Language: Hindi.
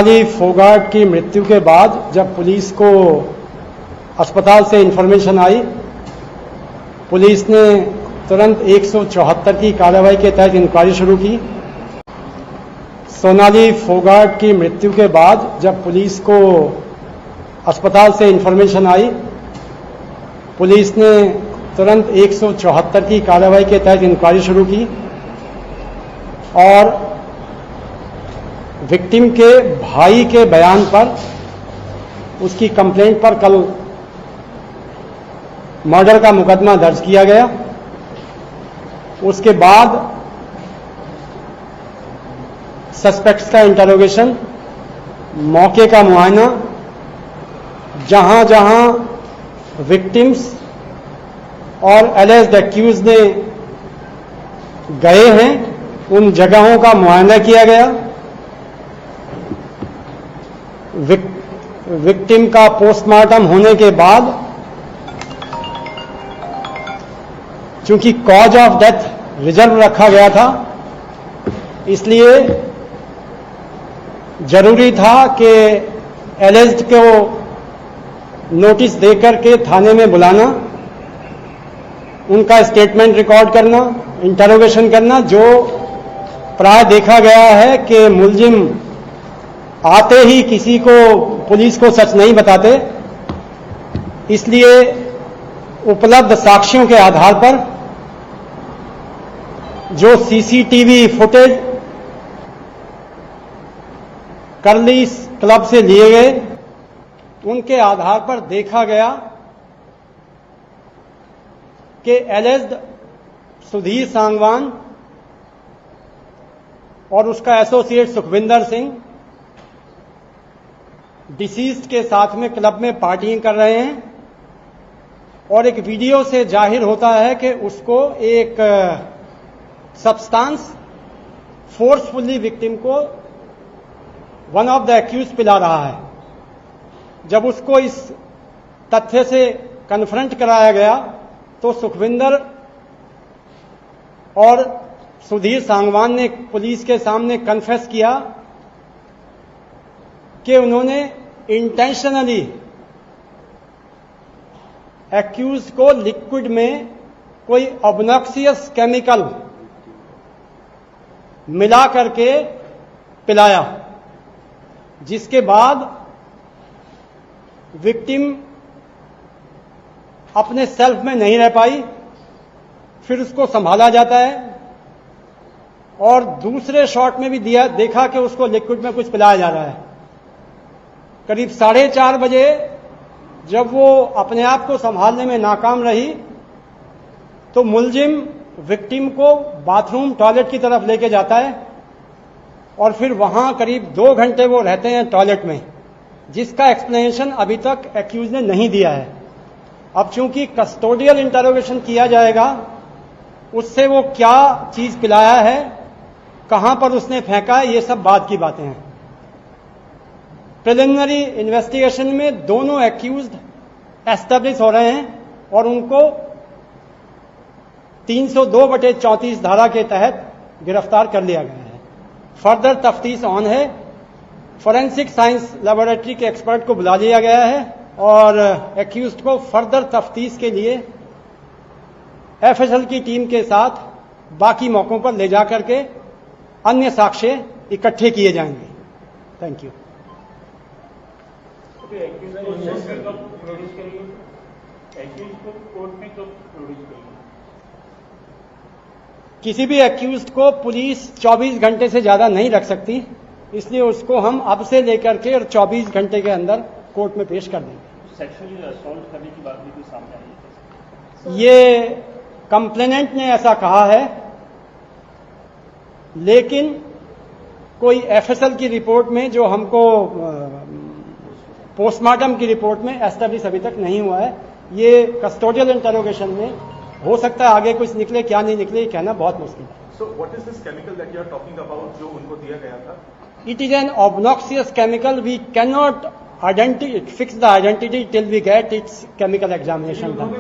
सोनाली फोगाट की मृत्यु के बाद जब पुलिस को अस्पताल से इंफॉर्मेशन आई, पुलिस ने तुरंत 174 की कार्रवाई के तहत इंक्वायरी शुरू की। सोनाली फोगाट की मृत्यु के बाद जब पुलिस को अस्पताल से इंफॉर्मेशन आई, पुलिस ने तुरंत 174 की कार्रवाई के तहत इंक्वायरी शुरू की और विक्टिम के भाई के बयान पर, उसकी कंप्लेंट पर कल मर्डर का मुकदमा दर्ज किया गया। उसके बाद सस्पेक्ट्स का इंटरोगेशन, मौके का मुआयना, जहां जहां विक्टिम्स और एलिज्ड एक्यूज ने गए हैं उन जगहों का मुआयना किया गया। विक्टिम का पोस्टमार्टम होने के बाद चूंकि कॉज ऑफ डेथ रिजर्व रखा गया था, इसलिए जरूरी था कि एलिज्ड को नोटिस देकर के थाने में बुलाना, उनका स्टेटमेंट रिकॉर्ड करना, इंटरोगेशन करना। जो प्राय देखा गया है कि मुलजिम आते ही किसी को, पुलिस को सच नहीं बताते, इसलिए उपलब्ध साक्ष्यों के आधार पर जो सीसीटीवी फुटेज करली क्लब से लिए गए, उनके आधार पर देखा गया कि एलिज्ड सुधीर सांगवान और उसका एसोसिएट सुखविंदर सिंह डिसीज्ड के साथ में क्लब में पार्टिंग कर रहे हैं और एक वीडियो से जाहिर होता है कि उसको एक सब्सटेंस फोर्सफुली विक्टिम को वन ऑफ द एक्यूज पिला रहा है। जब उसको इस तथ्य से कन्फ्रंट कराया गया तो सुखविंदर और सुधीर सांगवान ने पुलिस के सामने कन्फेस किया कि उन्होंने इंटेंशनली एक्यूज को लिक्विड में कोई ऑब्नॉक्सियस केमिकल मिला करके पिलाया, जिसके बाद विक्टिम अपने सेल्फ में नहीं रह पाई। फिर उसको संभाला जाता है और दूसरे शॉट में भी देखा कि उसको लिक्विड में कुछ पिलाया जा रहा है। करीब 4:30 बजे जब वो अपने आप को संभालने में नाकाम रही तो मुलजिम विक्टिम को बाथरूम टॉयलेट की तरफ लेके जाता है और फिर वहां करीब 2 घंटे वो रहते हैं टॉयलेट में, जिसका एक्सप्लेनेशन अभी तक एक्यूज ने नहीं दिया है। अब चूंकि कस्टोडियल इंटरोगेशन किया जाएगा, उससे वो क्या चीज पिलाया है, कहां पर उसने फेंका है, ये सब बाद की बातें हैं। प्रिलिमिनरी इन्वेस्टिगेशन में दोनों एक्यूज्ड एस्टेब्लिश हो रहे हैं और उनको 302/34 धारा के तहत गिरफ्तार कर लिया गया है। फर्दर तफ्तीश ऑन है। फॉरेंसिक साइंस लेबोरेटरी के एक्सपर्ट को बुला लिया गया है और एक्यूज्ड को फर्दर तफ्तीश के लिए एफएसएल की टीम के साथ बाकी मौकों पर ले जाकर के अन्य साक्ष्य इकट्ठे किए जाएंगे। Thank you. किसी भी एक्यूज्ड को पुलिस 24 घंटे से ज्यादा नहीं रख सकती, इसलिए उसको हम अब से लेकर के और 24 घंटे के अंदर कोर्ट में पेश कर देंगे। सेक्सुअली असॉल्ट करने की बात भी सामने आई है? ये कंप्लेनेंट ने ऐसा कहा है, लेकिन कोई एफएसएल की रिपोर्ट में, जो हमको पोस्टमार्टम की रिपोर्ट में एस्टेब्लिश अभी तक नहीं हुआ है। ये कस्टोडियल इंटरोगेशन में हो सकता है आगे कुछ निकले, क्या नहीं निकले, कहना बहुत मुश्किल है। So what is this chemical that you are talking about जो उनको दिया गया था? It is an obnoxious chemical. We cannot fix the identity till we get its chemical examination done.